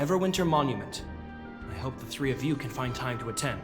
Everwinter Monument. I hope the three of you can find time to attend.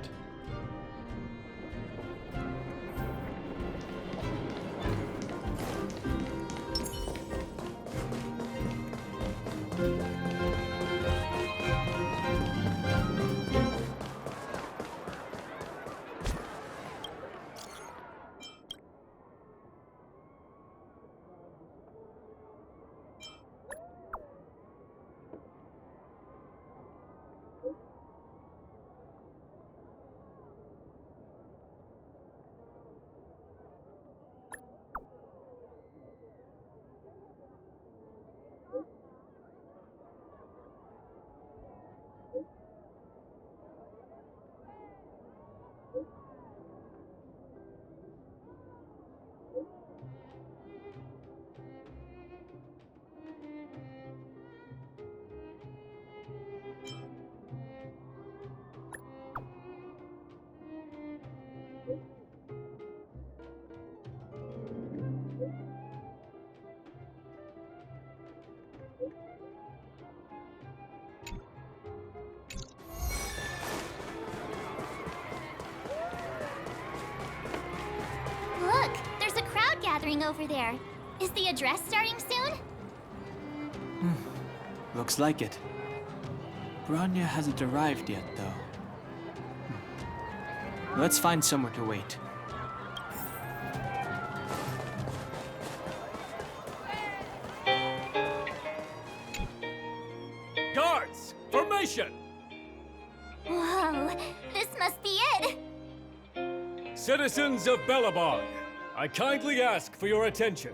Look, there's a crowd gathering over there. Is the address starting soon? Looks like it. Bronya hasn't arrived yet, though. Let's find somewhere to wait. Guards! Formation! Whoa, this must be it! Citizens of Belobog, I kindly ask for your attention.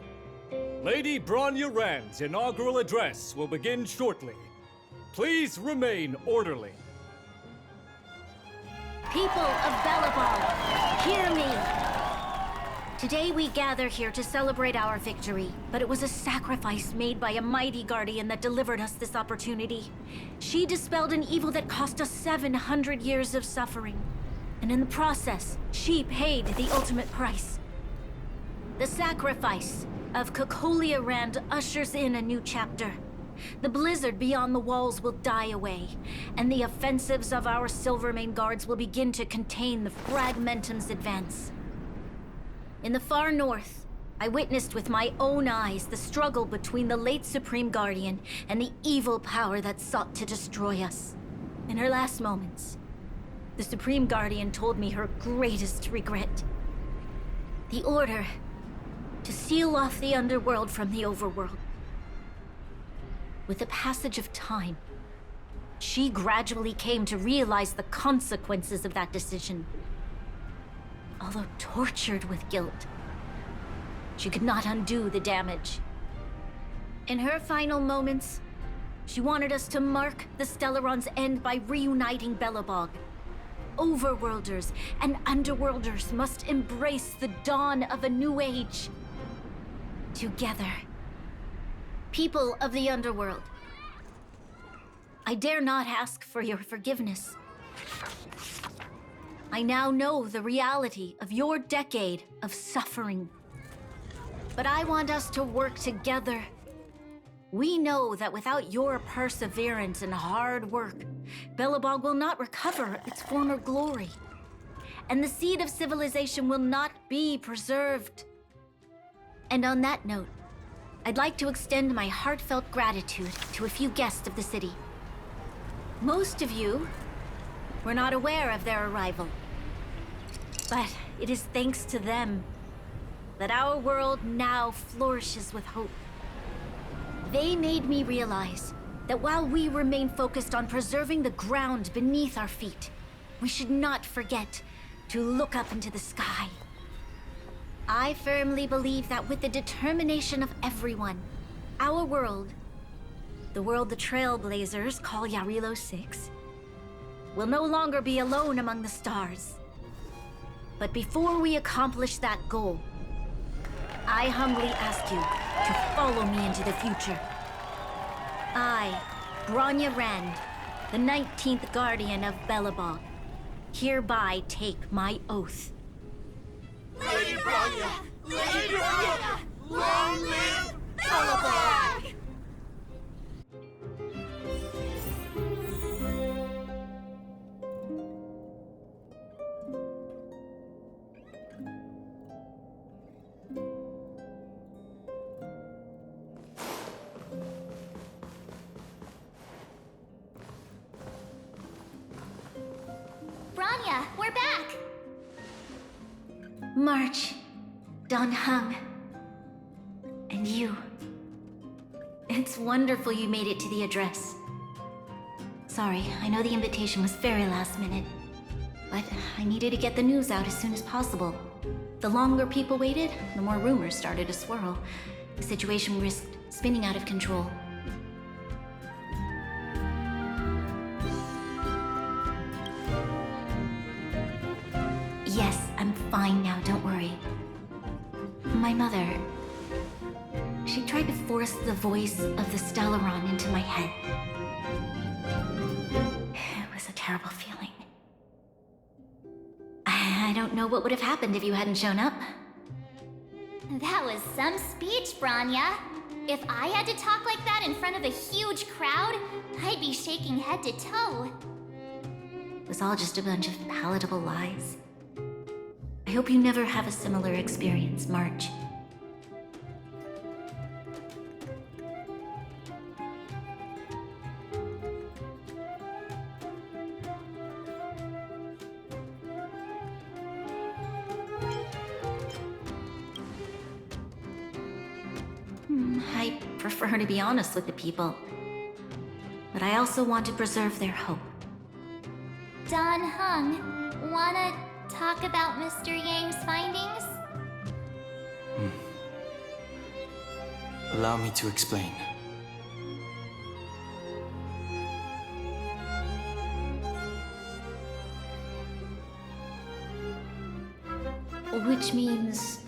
Lady Bronya Rand's inaugural address will begin shortly. Please remain orderly. People of Belobog, hear me! Today we gather here to celebrate our victory, but it was a sacrifice made by a mighty guardian that delivered us this opportunity. She dispelled an evil that cost us 700 years of suffering. And in the process, she paid the ultimate price. The sacrifice of Cocolia Rand ushers in a new chapter. The blizzard beyond the walls will die away, and the offensives of our Silvermane guards will begin to contain the Fragmentum's advance. In the far north, I witnessed with my own eyes the struggle between the late Supreme Guardian and the evil power that sought to destroy us. In her last moments, the Supreme Guardian told me her greatest regret. The order to seal off the underworld from the overworld. With the passage of time, she gradually came to realize the consequences of that decision. Although tortured with guilt, she could not undo the damage. In her final moments, she wanted us to mark the Stellaron's end by reuniting Belobog. Overworlders and Underworlders must embrace the dawn of a new age. Together. People of the Underworld, I dare not ask for your forgiveness. I now know the reality of your decade of suffering. But I want us to work together. We know that without your perseverance and hard work, Belobog will not recover its former glory. And the seed of civilization will not be preserved. And on that note, I'd like to extend my heartfelt gratitude to a few guests of the city. Most of you were not aware of their arrival. But it is thanks to them that our world now flourishes with hope. They made me realize that while we remain focused on preserving the ground beneath our feet, we should not forget to look up into the sky. I firmly believe that with the determination of everyone, our world, the world the Trailblazers call Yarilo 6, will no longer be alone among the stars. But before we accomplish that goal, I humbly ask you to follow me into the future. I, Bronya Rand, the 19th Guardian of Belobog, hereby take my oath. Lady Bronya! Lady Bronya! Long live Belobog! Bronya, we're back! March, Don Hung, and you. It's wonderful you made it to the address. Sorry, I know the invitation was very last minute, but I needed to get the news out as soon as possible. The longer people waited, the more rumors started to swirl. The situation risked spinning out of control. Yes, I'm fine now, don't worry. My mother... she tried to force the voice of the Stellaron into my head. It was a terrible feeling. I don't know what would have happened if you hadn't shown up. That was some speech, Bronya. If I had to talk like that in front of a huge crowd, I'd be shaking head to toe. It was all just a bunch of palatable lies. I hope you never have a similar experience, March. I prefer to be honest with the people. But I also want to preserve their hope. Don Hung, wanna talk about Mr. Yang's findings? Allow me to explain. Which means...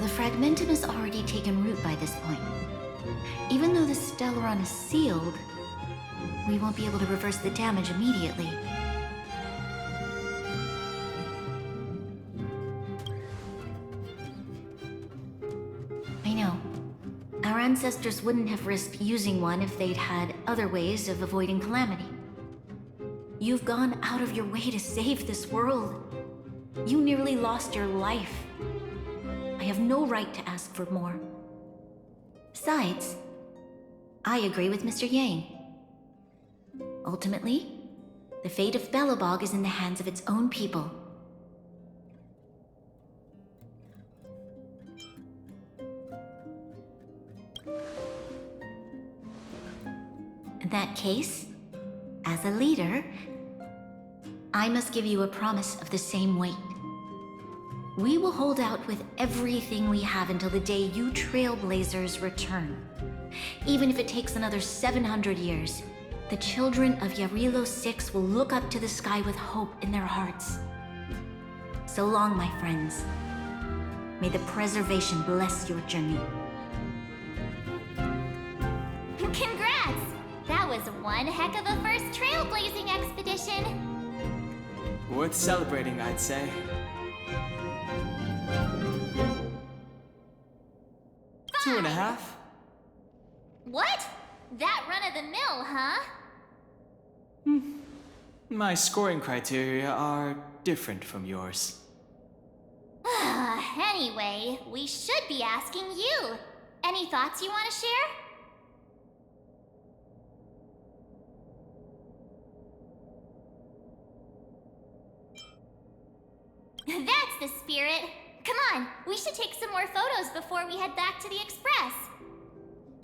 the Fragmentum has already taken root by this point. Even though the Stellaron is sealed, we won't be able to reverse the damage immediately. I know. Our ancestors wouldn't have risked using one if they'd had other ways of avoiding calamity. You've gone out of your way to save this world. You nearly lost your life. I have no right to ask for more. Besides, I agree with Mr. Yang. Ultimately, the fate of Belobog is in the hands of its own people. In that case, as a leader, I must give you a promise of the same weight. We will hold out with everything we have until the day you Trailblazers return. Even if it takes another 700 years, the children of Yarilo 6 will look up to the sky with hope in their hearts. So long, my friends. May the preservation bless your journey. Congrats! That was one heck of a first trailblazing expedition. Worth celebrating, I'd say. Fine. 2.5? What? That run-of-the-mill, huh? My scoring criteria are different from yours. Anyway, we should be asking you. Any thoughts you want to share? That's the spirit. Come on, we should take some more photos before we head back to the Express.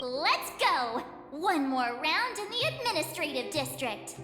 Let's go! One more round in the administrative district.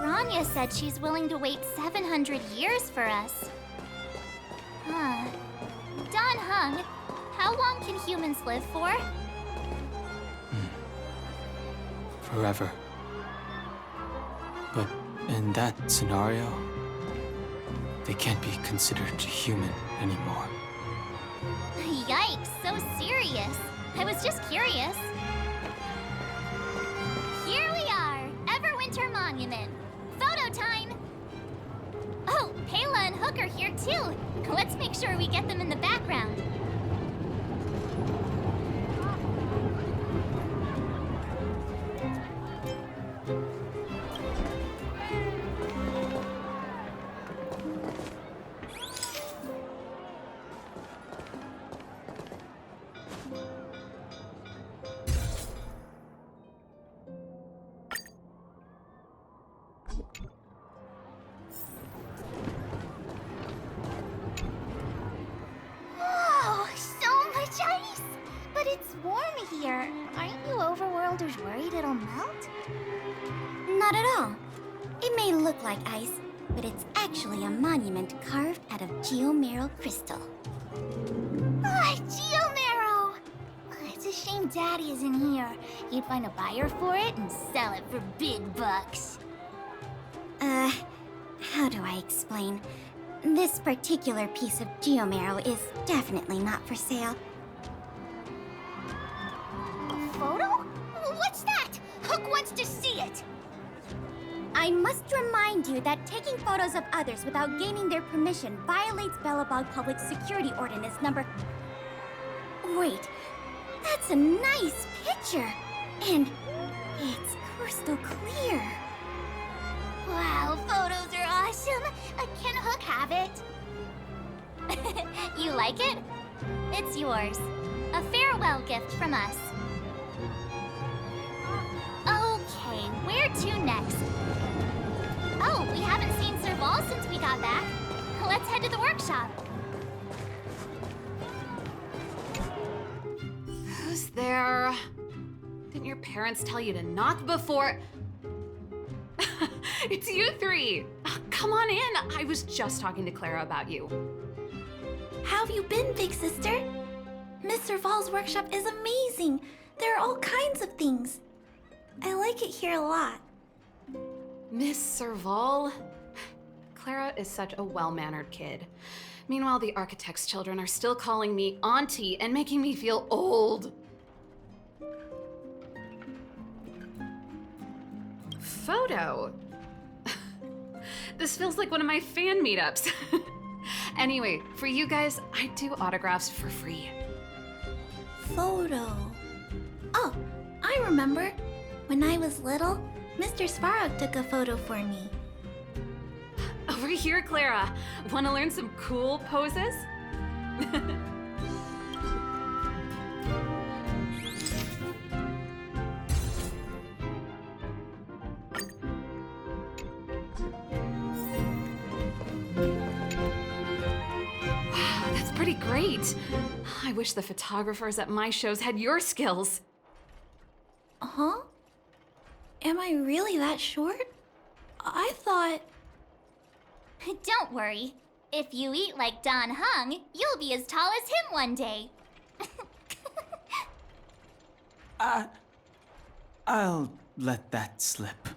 Bronya said she's willing to wait 700 years for us. Huh. Don Hung, how long can humans live for? Forever. But in that scenario, they can't be considered human anymore. Yikes, so serious. I was just curious. Here we are, Everwinter Monument. Photo time! Oh, Payla and Hook are here too. Let's make sure we get them in the background. Whoa, so much ice! But it's warm here. Aren't you overworlders worried it'll melt? Not at all. It may look like ice, but it's actually a monument carved out of geomeral crystal. Ah, Geomarrow! It's a shame Daddy isn't here. He'd find a buyer for it and sell it for big bucks. How do I explain? This particular piece of geomarrow is definitely not for sale. A photo? What's that? Hook wants to see it! I must remind you that taking photos of others without gaining their permission violates Belobog Public Security Ordinance number... Wait, that's a nice picture! And it's crystal clear. Wow, photos are awesome! Can Hook have it? You like it? It's yours. A farewell gift from us. Okay, where to next? Oh, we haven't seen Serval since we got back. Let's head to the workshop. Who's there? Didn't your parents tell you to knock before? It's you three! Oh, come on in! I was just talking to Clara about you. How have you been, big sister? Miss Serval's workshop is amazing. There are all kinds of things. I like it here a lot. Miss Serval? Clara is such a well-mannered kid. Meanwhile, the architect's children are still calling me auntie and making me feel old. Photo? This feels like one of my fan meetups. Anyway, for you guys, I do autographs for free. Photo. Oh, I remember. When I was little, Mr. Svarog took a photo for me. Over here, Clara. Want to learn some cool poses? Wow, that's pretty great. I wish the photographers at my shows had your skills. Huh? Am I really that short? I thought... Don't worry. If you eat like Don Hung, you'll be as tall as him one day. I'll let that slip.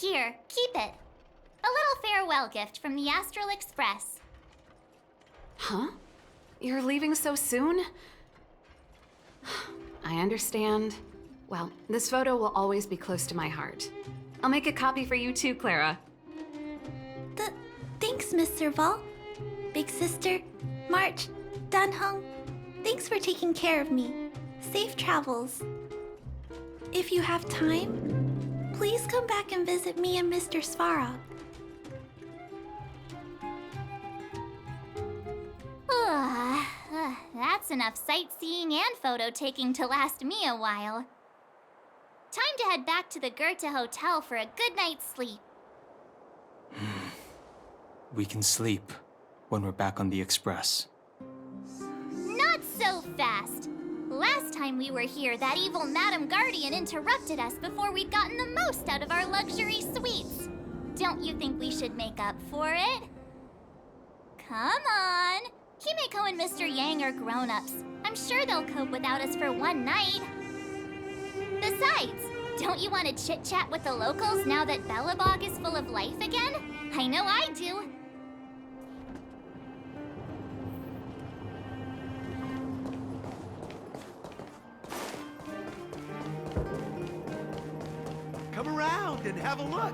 Here, keep it. A little farewell gift from the Astral Express. Huh? You're leaving so soon? I understand. Well, this photo will always be close to my heart. I'll make a copy for you too, Clara. Thanks, Miss Serval. Big sister, March, Dunhung, thanks for taking care of me. Safe travels. If you have time, please come back and visit me and Mr. Svarog. That's enough sightseeing and photo taking to last me a while. Time to head back to the Goethe Hotel for a good night's sleep. We can sleep when we're back on the Express. Not so fast! Last time we were here, that evil Madam Guardian interrupted us before we'd gotten the most out of our luxury suites. Don't you think we should make up for it? Come on! Himeko and Mr. Yang are grown-ups. I'm sure they'll cope without us for one night. Besides, don't you want to chit-chat with the locals now that Belobog is full of life again? I know I do. and have a look.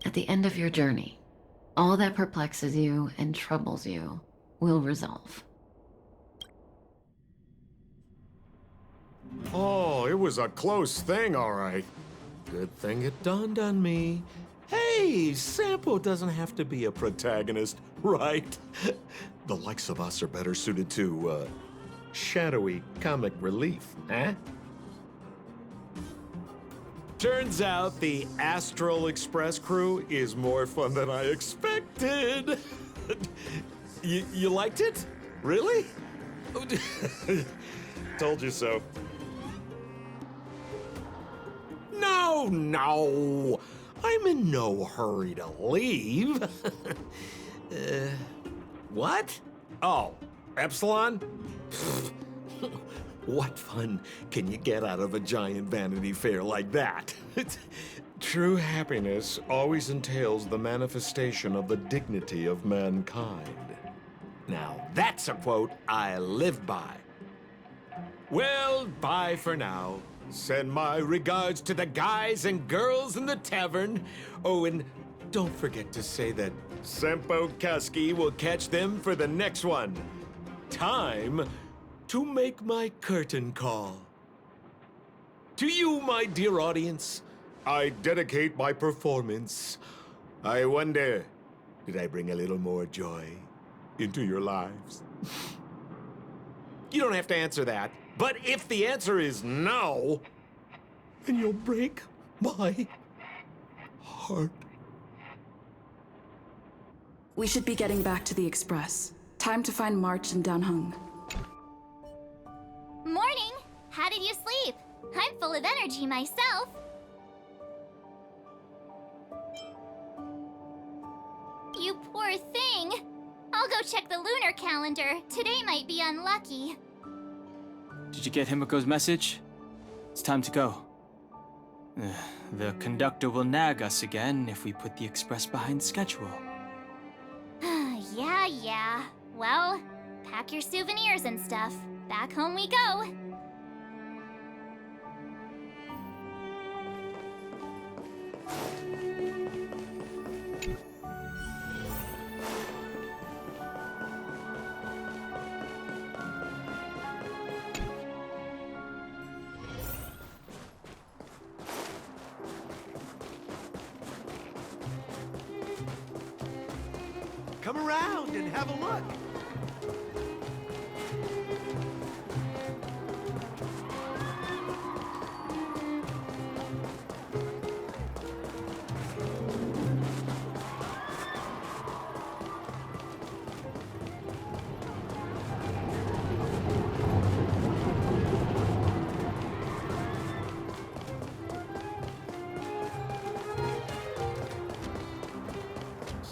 At the end of your journey, all that perplexes you and troubles you will resolve. Oh, it was a close thing, all right. Good thing it dawned on me. Hey, Sampo doesn't have to be a protagonist, right? The likes of us are better suited to, shadowy comic relief, eh? Turns out the Astral Express crew is more fun than I expected. You liked it? Really? Told you so. No. I'm in no hurry to leave. What? Oh, Epsilon? What fun can you get out of a giant Vanity Fair like that? True happiness always entails the manifestation of the dignity of mankind. Now, that's a quote I live by. Well, bye for now. Send my regards to the guys and girls in the tavern. Oh, and don't forget to say that Sempo Kasky will catch them for the next one. Time to make my curtain call. To you, my dear audience, I dedicate my performance. I wonder, did I bring a little more joy into your lives? You don't have to answer that, but if the answer is no, then you'll break my heart. We should be getting back to the Express. Time to find March and Danheng. Morning! How did you sleep? I'm full of energy myself. You poor thing. I'll go check the lunar calendar. Today might be unlucky. Did you get Himiko's message? It's time to go. The conductor will nag us again if we put the Express behind schedule. Yeah. Well, pack your souvenirs and stuff. Back home we go. Come around and have a look.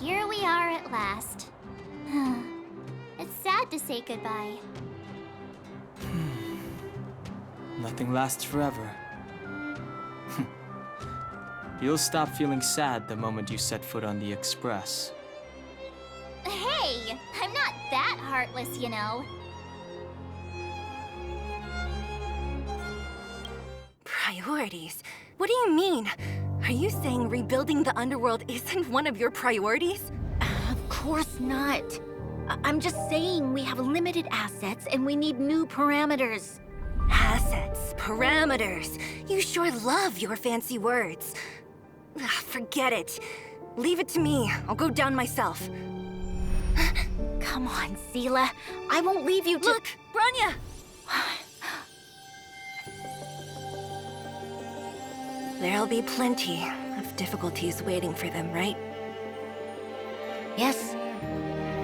Here we are at last. It's sad to say goodbye. Nothing lasts forever. You'll stop feeling sad the moment you set foot on the Express. Hey, I'm not that heartless, you know. Priorities? What do you mean? Are you saying rebuilding the underworld isn't one of your priorities? Of course not. I'm just saying we have limited assets and we need new parameters. Assets, parameters. You sure love your fancy words. Forget it. Leave it to me. I'll go down myself. Come on, Seela. I won't leave you to— Look, Branya! There'll be plenty of difficulties waiting for them, right? Yes.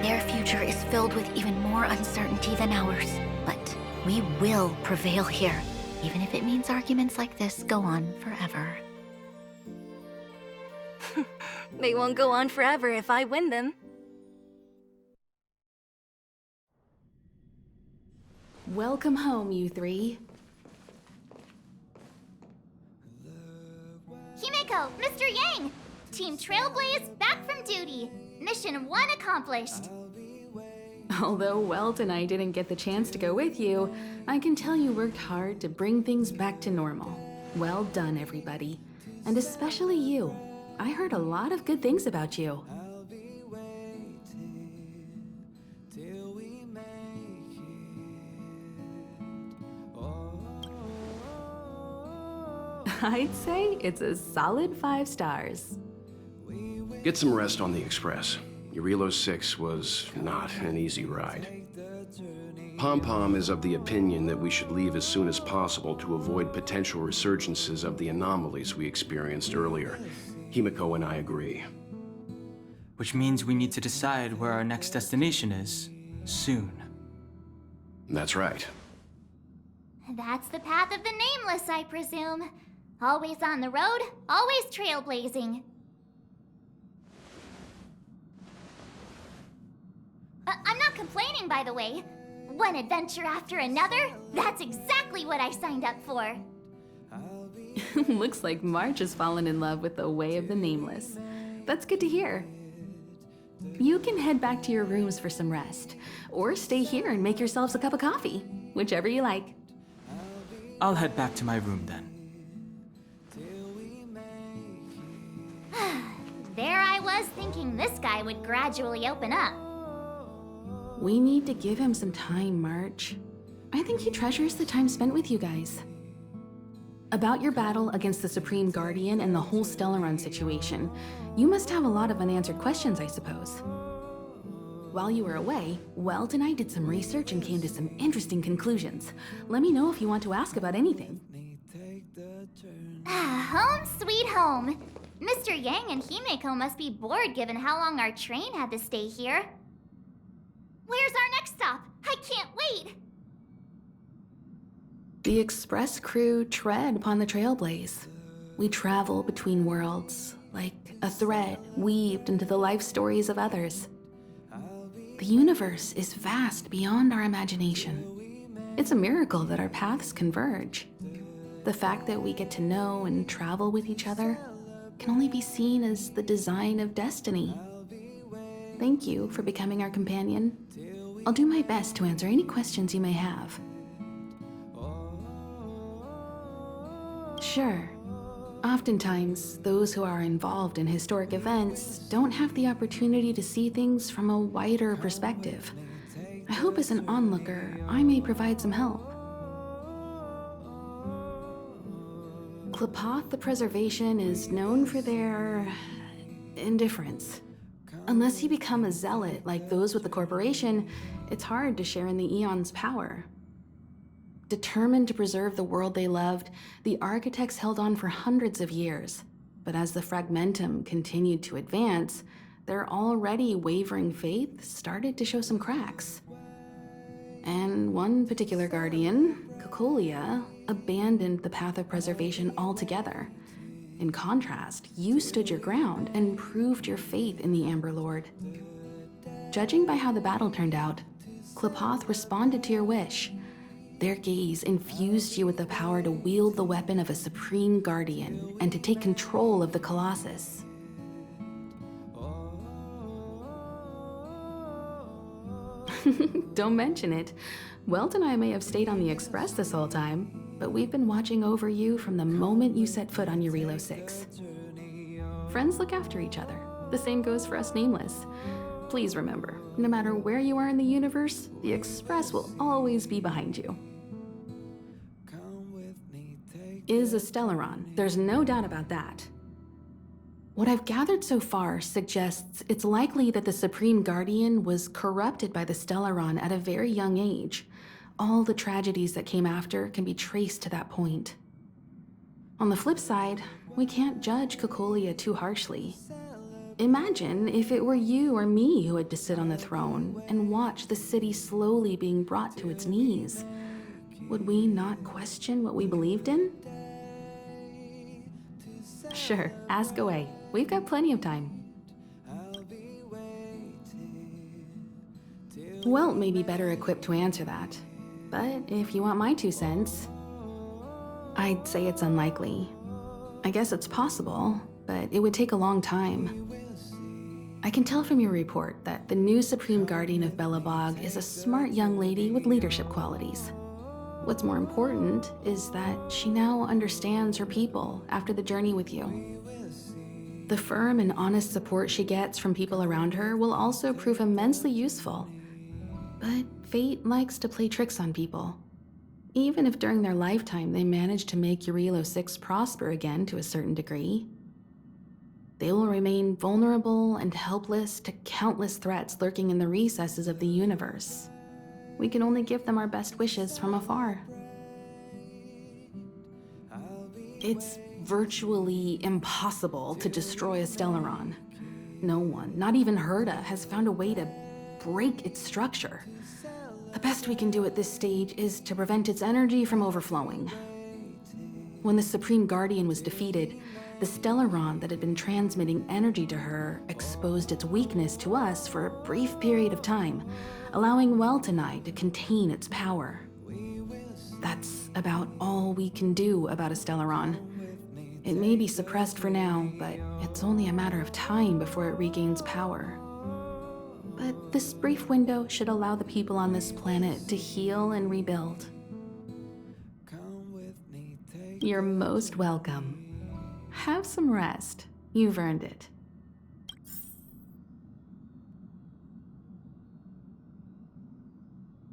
Their future is filled with even more uncertainty than ours. But we will prevail here, even if it means arguments like this go on forever. They won't go on forever if I win them. Welcome home, you three. Himiko, Mr. Yang! Team Trailblaze back from duty. Mission 1 accomplished. Although Welt and I didn't get the chance to go with you, I can tell you worked hard to bring things back to normal. Well done, everybody. And especially you. I heard a lot of good things about you. I'd say it's a solid 5 stars. Get some rest on the Express. Eurilo 6 was not an easy ride. Pom-Pom is of the opinion that we should leave as soon as possible to avoid potential resurgences of the anomalies we experienced earlier. Himiko and I agree. Which means we need to decide where our next destination is, soon. That's right. That's the path of the Nameless, I presume. Always on the road, always trailblazing. I'm not complaining, by the way. One adventure after another, that's exactly what I signed up for. Looks like March has fallen in love with the way of the Nameless. That's good to hear. You can head back to your rooms for some rest, or stay here and make yourselves a cup of coffee, whichever you like. I'll head back to my room then. There I was thinking this guy would gradually open up. We need to give him some time, March. I think he treasures the time spent with you guys. About your battle against the Supreme Guardian and the whole Stellaron situation, you must have a lot of unanswered questions, I suppose. While you were away, Welt and I did some research and came to some interesting conclusions. Let me know if you want to ask about anything. Home sweet home. Mr. Yang and Himeko must be bored given how long our train had to stay here. Where's our next stop? I can't wait! The Express crew tread upon the trailblaze. We travel between worlds, like a thread weaved into the life stories of others. The universe is vast beyond our imagination. It's a miracle that our paths converge. The fact that we get to know and travel with each other can only be seen as the design of destiny. Thank you for becoming our companion. I'll do my best to answer any questions you may have. Sure. Oftentimes, those who are involved in historic events don't have the opportunity to see things from a wider perspective. I hope as an onlooker, I may provide some help. Klapoth the Preservation is known for their indifference. Unless you become a zealot like those with the corporation, it's hard to share in the Eon's power. Determined to preserve the world they loved, the architects held on for hundreds of years. But as the Fragmentum continued to advance, their already wavering faith started to show some cracks. And one particular guardian, Cocolia, abandoned the path of preservation altogether. In contrast, you stood your ground and proved your faith in the Amber Lord. Judging by how the battle turned out, Klapoth responded to your wish. Their gaze infused you with the power to wield the weapon of a supreme guardian and to take control of the Colossus. Don't mention it. Welt and I may have stayed on the Express this whole time, but we've been watching over you from the moment you set foot on Eurilo 6. Friends look after each other. The same goes for us Nameless. Please remember, no matter where you are in the universe, the Express will always be behind you. Is a Stellaron, there's no doubt about that. What I've gathered so far suggests it's likely that the Supreme Guardian was corrupted by the Stellaron at a very young age. All the tragedies that came after can be traced to that point. On the flip side, we can't judge Cocolia too harshly. Imagine if it were you or me who had to sit on the throne and watch the city slowly being brought to its knees. Would we not question what we believed in? Sure, ask away. We've got plenty of time. Welt may be better equipped to answer that, but if you want my 2 cents, I'd say it's unlikely. I guess it's possible, but it would take a long time. I can tell from your report that the new Supreme Guardian of Belobog is a smart young lady with leadership qualities. What's more important is that she now understands her people after the journey with you. The firm and honest support she gets from people around her will also prove immensely useful. But fate likes to play tricks on people. Even if during their lifetime they manage to make Eurilo 6 prosper again to a certain degree, they will remain vulnerable and helpless to countless threats lurking in the recesses of the universe. We can only give them our best wishes from afar. It's virtually impossible to destroy a Stellaron. No one, not even Herta, has found a way to break its structure. The best we can do at this stage is to prevent its energy from overflowing. When the Supreme Guardian was defeated, the Stellaron that had been transmitting energy to her exposed its weakness to us for a brief period of time, allowing Welt and I to contain its power. That's about all we can do about a Stellaron. It may be suppressed for now, but it's only a matter of time before it regains power. But this brief window should allow the people on this planet to heal and rebuild. You're most welcome. Have some rest. You've earned it.